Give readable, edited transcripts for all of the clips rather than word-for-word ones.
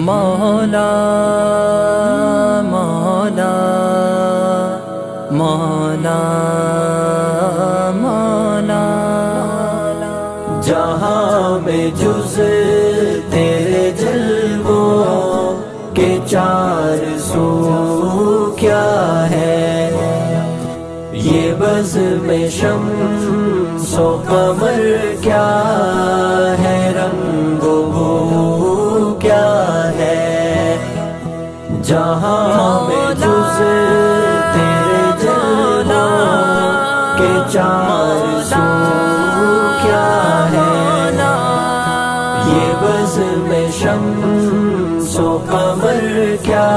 مولا مولا مولا مولا جہاں میں جز تیرے جلووں کے چار سو کیا ہے، یہ بزم شمس و قمر کیا ہے، رنگ و بو کیا ہے، جہاں میں جز تیرے جلووں کے چار سو کیا ہے، یہ بزم شمس و قمر کیا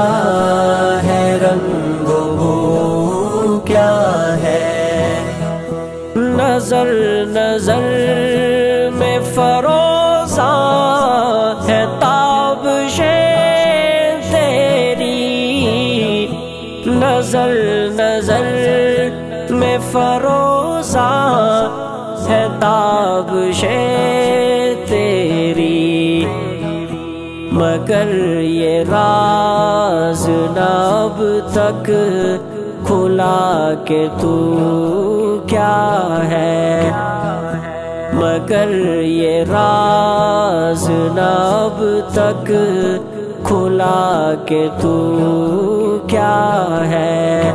ہے، رنگ و بو کیا ہے، نظر نظر میں فروزاں ہے تابشیں تیری، نظر نظر میں فروزاں ہے تابشیں تیری، مگر یہ راز نہ اب تک کھلا کہ تو کیا ہے، مگر یہ راز نہ اب تک کھلا کہ تو کیا ہے،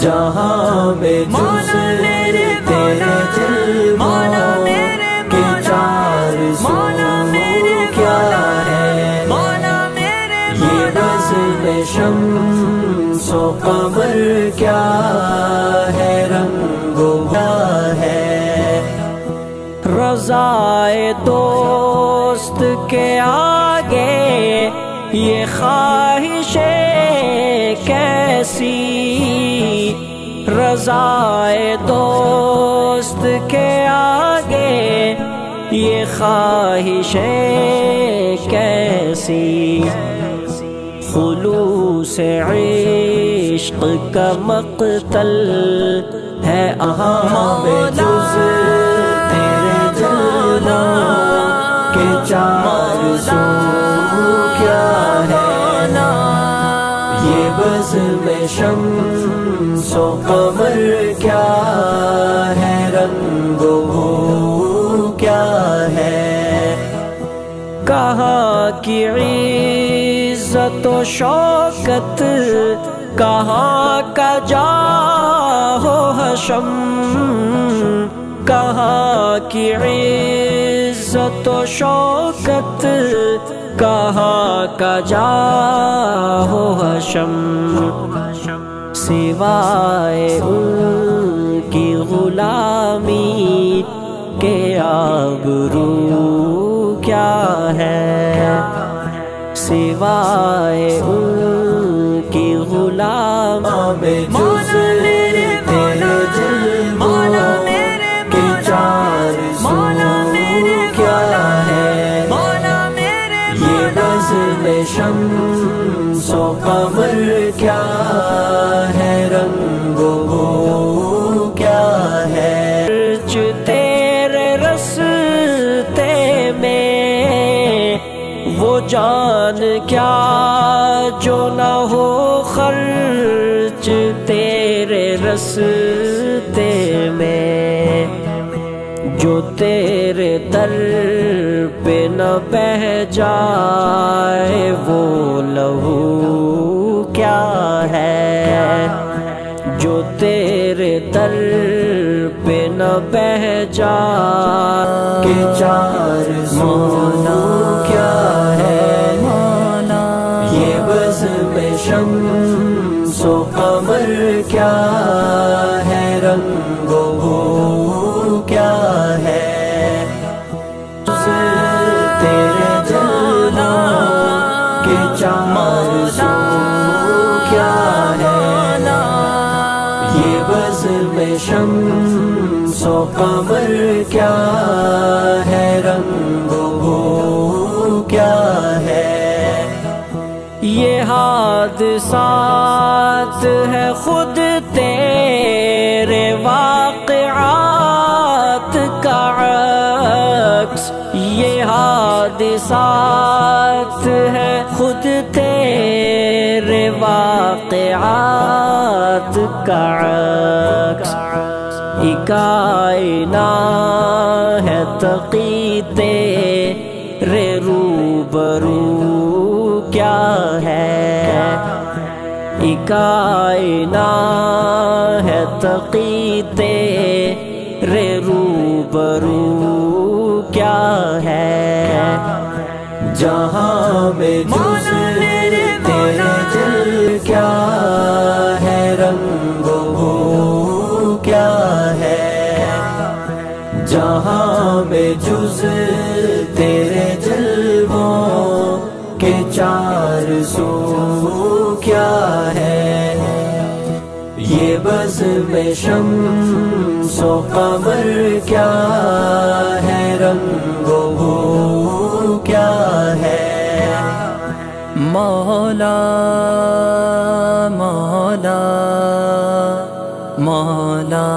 جہاں میں جز تیرے جلووں کے چار سو کیا ہے، یہ بزم شمس و قمر کیا ہے، رنگ و کیا ہے، رضائے دوست کے آگے یہ خواہشیں کیسی، رضائے دوست کے آگے یہ خواہشیں کیسی، خلوص عشق کا مقتل ہے اہاں میں جز تیرے جلووں کے چار سو کیا ہے، یہ بزم شمس و قمر کیا ہے، رنگ و بو کیا ہے، کہاں کی عزت و شوکت، کہاں کا جاہ و حشم، کہاں کی عزت و شوکت، کہاں کا جاہ و حشم، سوائے ان کی غلامی کے آبرو کیا ہے، سوائے ان کی غلامی میں جز تیرے جلووں کے چار سو کیا ہے، یہ بزم شمس و قمر کیا ہے، رنگ و بو کیا ہے، تیرے رستے میں وہ جان کیا جو نہ ہو خرچ، تیرے رستے میں جو تیرے در پہ نہ بہہ جائے وہ لہو کیا ہے، جو تیرے در پہ نہ بہہ جائے کہ چار سو کیا ہے، یہ بزم شمس و قمر کیا ہے، رنگ و بو کیا ہے، تیرے جلووں کے چار سو کیا ہے، یہ بزم شمس و قمر کیا ہے، رنگ و بو کیا ہے، یہ حادثات ہے خود تیرے واقعات کا عکس، یہ حادثات ہے خود تیرے واقعات کا عکس۔ کائنات ہے تقی تیرے روبرو کیا ہے، کائنات ہے تقی تیرے روبرو کیا ہے، جہاں میں جز تیرے جل کیا ہے، رنگ ہو کیا ہے، جہاں میں جز تیرے جلووں کے چار سو کیا ہے، یہ بزم شمس و قمر کیا ہے، رنگ و بو کیا ہے، مولا مولا مولا